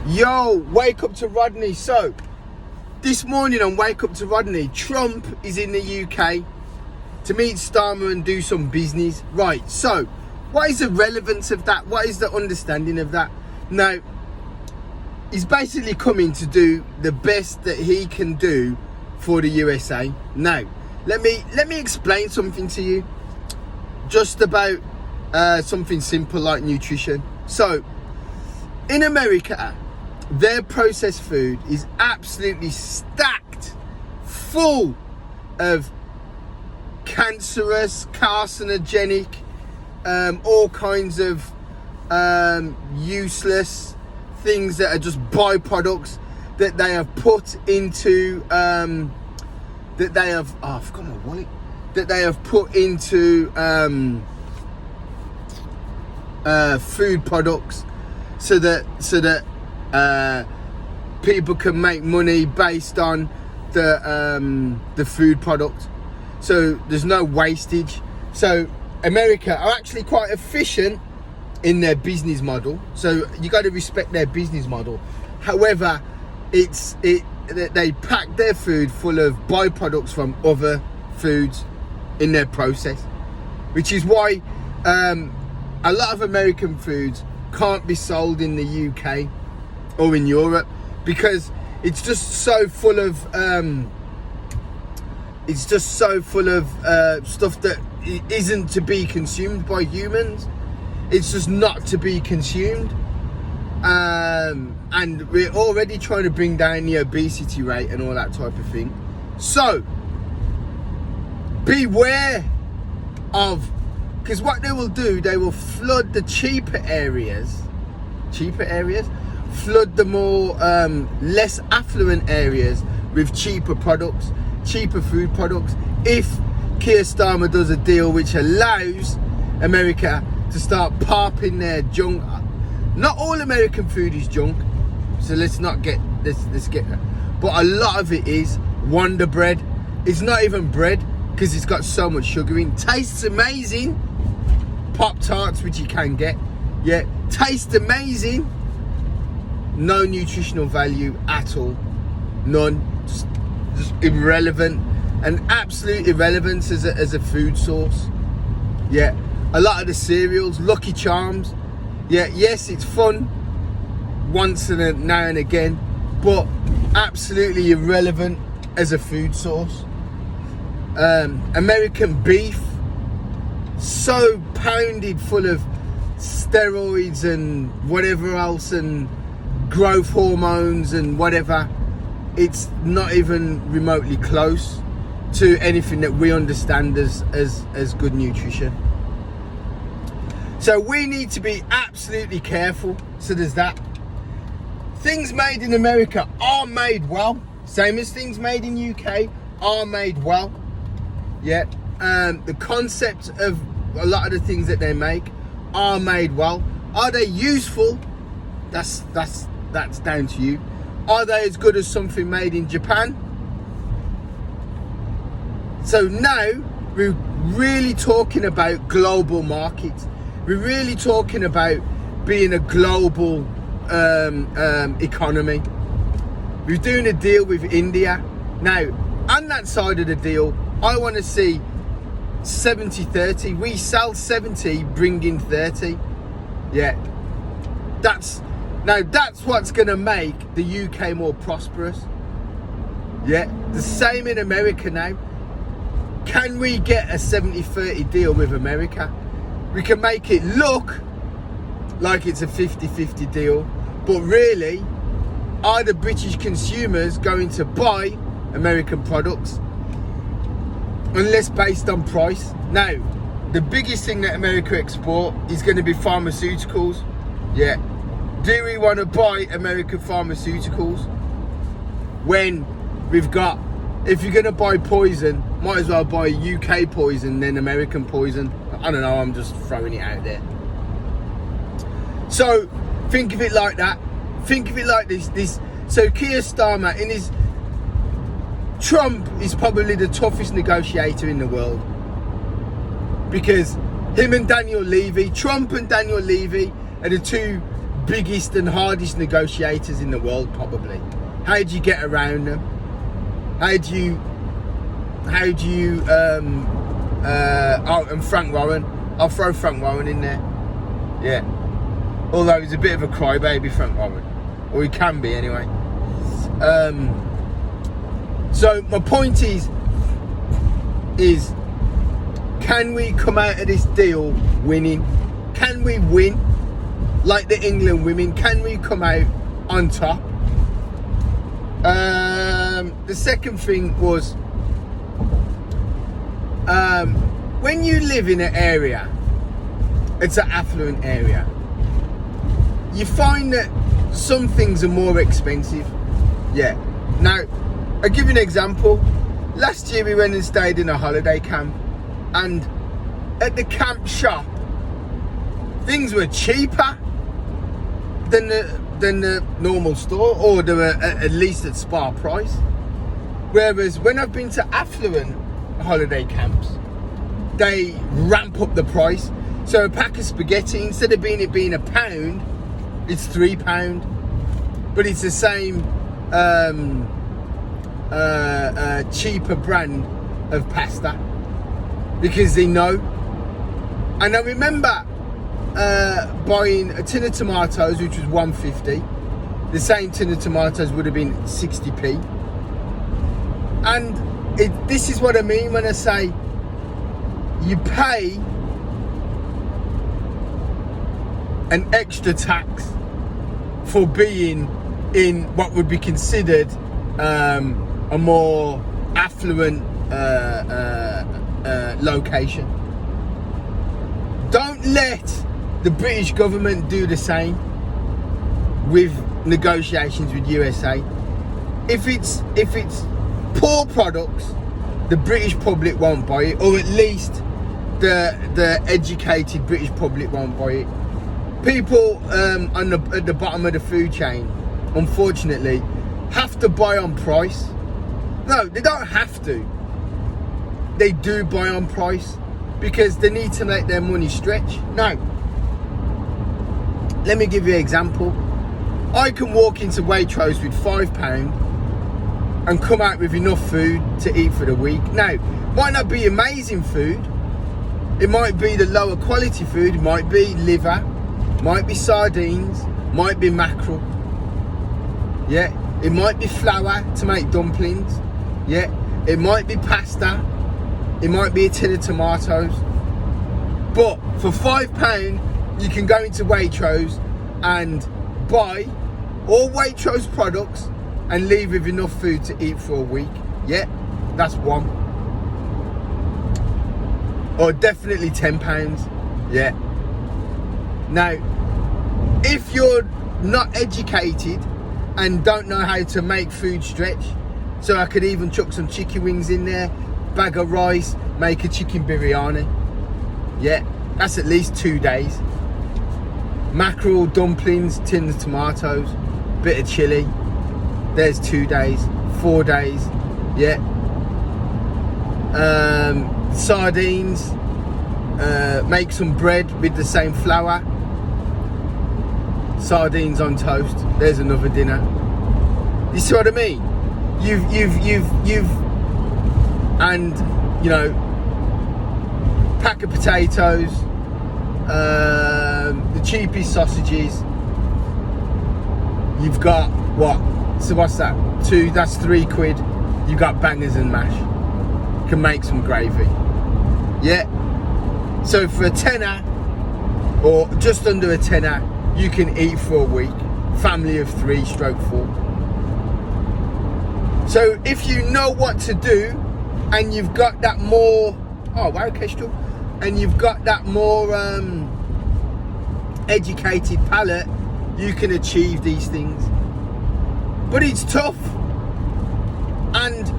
Yo, wake up to Rodney. So, this morning on Wake Up to Rodney, Trump is in the UK to meet Starmer and do some business. Right, so, what is the relevance of that? What is the understanding of that? Now, he's basically coming to do the best that he can do for the USA. Now, let me explain something to you. Just about something simple like nutrition. So, in America, their processed food is absolutely stacked full of cancerous, carcinogenic, all kinds of useless things that are just byproducts that they have put into that they have put into food products so that people can make money based on the food product. So there's no wastage. So America are actually quite efficient in their business model. So you got to respect their business model. However, they pack their food full of byproducts from other foods in their process, which is why a lot of American foods can't be sold in the UK or in Europe, because it's just so full of stuff that isn't to be consumed by humans. It's just not to be consumed, and we're already trying to bring down the obesity rate and all that type of thing. So beware of, because what they will do, they will flood the cheaper areas, flood the more less affluent areas with cheaper products, cheaper food products. If Keir Starmer does a deal which allows America to start popping their junk, not all American food is junk, so let's get that. But a lot of it is Wonder Bread. It's not even bread because it's got so much sugar in. Tastes amazing. Pop-Tarts, which you can get, yeah, taste amazing. No nutritional value at all, none. Just irrelevant, and absolute irrelevance as a food source. Yeah, a lot of the cereals, Lucky Charms. Yeah, yes, it's fun once in a now and again, but absolutely irrelevant as a food source. American beef, so pounded full of steroids and whatever else and growth hormones and whatever. It's not even remotely close to anything that we understand as good nutrition. So we need to be absolutely careful. So there's that. Things made in America are made well, same as things made in UK are made well. Yeah. The concept of a lot of the things that they make are made well. Are they useful? That's down to you. Are they as good as something made in Japan? So now we're really talking about global markets. We're really talking about being a global economy. We're doing a deal with India. Now, on that side of the deal, I want to see 70-30. We sell 70, bring in 30. Yeah. That's what's going to make the UK more prosperous. Yeah. The same in America now. Can we get a 70-30 deal with America? We can make it look like it's a 50-50 deal, but really, are the British consumers going to buy American products unless based on price? Now, the biggest thing that America export is going to be pharmaceuticals. Yeah. Do we want to buy American pharmaceuticals when we've got, if you're going to buy poison, might as well buy UK poison than American poison? I don't know, I'm just throwing it out there. So think of it like that. Think of it like this. So Keir Starmer, Trump is probably the toughest negotiator in the world, because him and Daniel Levy, Trump and Daniel Levy are the two biggest and hardest negotiators in the world, probably. How do you get around them? How do you oh, and Frank Warren. I'll throw Frank Warren in there. Yeah. Although he's a bit of a crybaby, Frank Warren. Or he can be anyway. So my point is can we come out of this deal winning? Can we win like the England women? Can we come out on top? The second thing was when you live in an area, it's an affluent area, you find that some things are more expensive. Yeah. Now, I'll give you an example. Last year we went and stayed in a holiday camp, and at the camp shop, things were cheaper than the normal store, or they were at least at spar price. Whereas when I've been to affluent holiday camps, they ramp up the price. So a pack of spaghetti, instead of being £1, it's £3, but it's the same cheaper brand of pasta, because they know. And I remember buying a tin of tomatoes, which was £1.50. The same tin of tomatoes would have been 60p. And this is what I mean when I say you pay an extra tax for being in what would be considered a more affluent location. Don't let the British government do the same with negotiations with USA. If it's poor products, the British public won't buy it, or at least the educated British public won't buy it. People at the bottom of the food chain, unfortunately, have to buy on price. No, they don't have to. They do buy on price because they need to make their money stretch. Now, let me give you an example. I can walk into Waitrose with £5 and come out with enough food to eat for the week. Now, might not be amazing food. It might be the lower quality food. It might be liver, might be sardines, might be mackerel. Yeah, it might be flour to make dumplings. Yeah, it might be pasta. It might be a tin of tomatoes. But for £5, you can go into Waitrose and buy all Waitrose products and leave with enough food to eat for a week. Yeah, that's one. Or definitely £10. Yeah. Now, if you're not educated and don't know how to make food stretch, so I could even chuck some chicken wings in there, bag of rice, make a chicken biryani. Yeah, that's at least 2 days. Mackerel, dumplings, tins of tomatoes, bit of chilli. There's 2 days, 4 days. Yeah. Sardines. Make some bread with the same flour. Sardines on toast. There's another dinner. You see what I mean? You've and you know, pack of potatoes, the cheapest sausages. You've got what? So what's that? That's £3. You've got bangers and mash. You can make some gravy. Yeah. So for a tenner, or just under a tenner, you can eat for a week. Family of 3/4. So if you know what to do, and you've got that more, oh wow, Kestrel, and you've got that more educated palate, you can achieve these things. But it's tough, and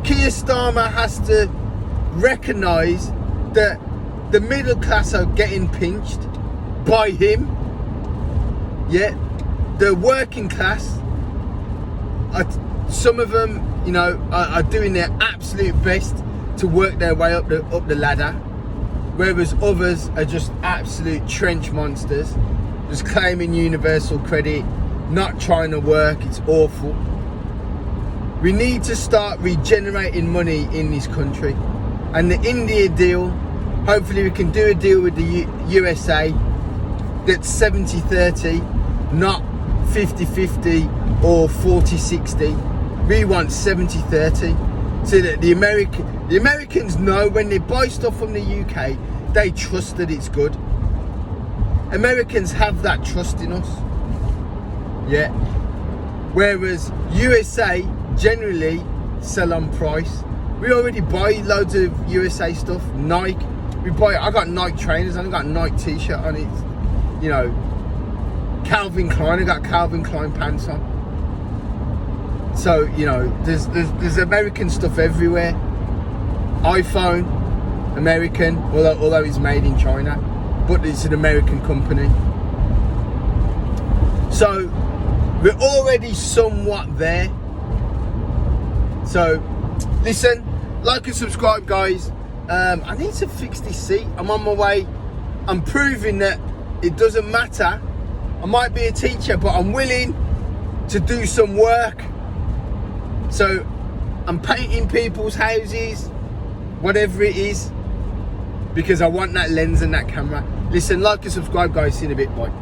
Keir Starmer has to recognise that the middle class are getting pinched by him. Yeah, the working class, some of them, you know, are doing their absolute best to work their way up the ladder, whereas others are just absolute trench monsters. just claiming universal credit, not trying to work. It's awful. We need to start regenerating money in this country. And the India deal, hopefully we can do a deal with the USA that's 70-30, not 50-50 or 40-60. We want 70-30, so that the Americans know when they buy stuff from the UK, they trust that it's good. Americans have that trust in us. Yeah. Whereas USA generally sell on price. We already buy loads of USA stuff. Nike. I got Nike trainers on, I got a Nike t-shirt on it. You know, Calvin Klein, I got Calvin Klein pants on. So, you know, there's American stuff everywhere. iPhone, American, although it's made in China, but it's an American company. So we're already somewhat there. So listen, like and subscribe, guys. I need to fix this seat. I'm on my way. I'm proving that it doesn't matter. I might be a teacher, but I'm willing to do some work. So I'm painting people's houses, whatever it is, because I want that lens and that camera. Listen, like and subscribe, guys. See you in a bit. Bye.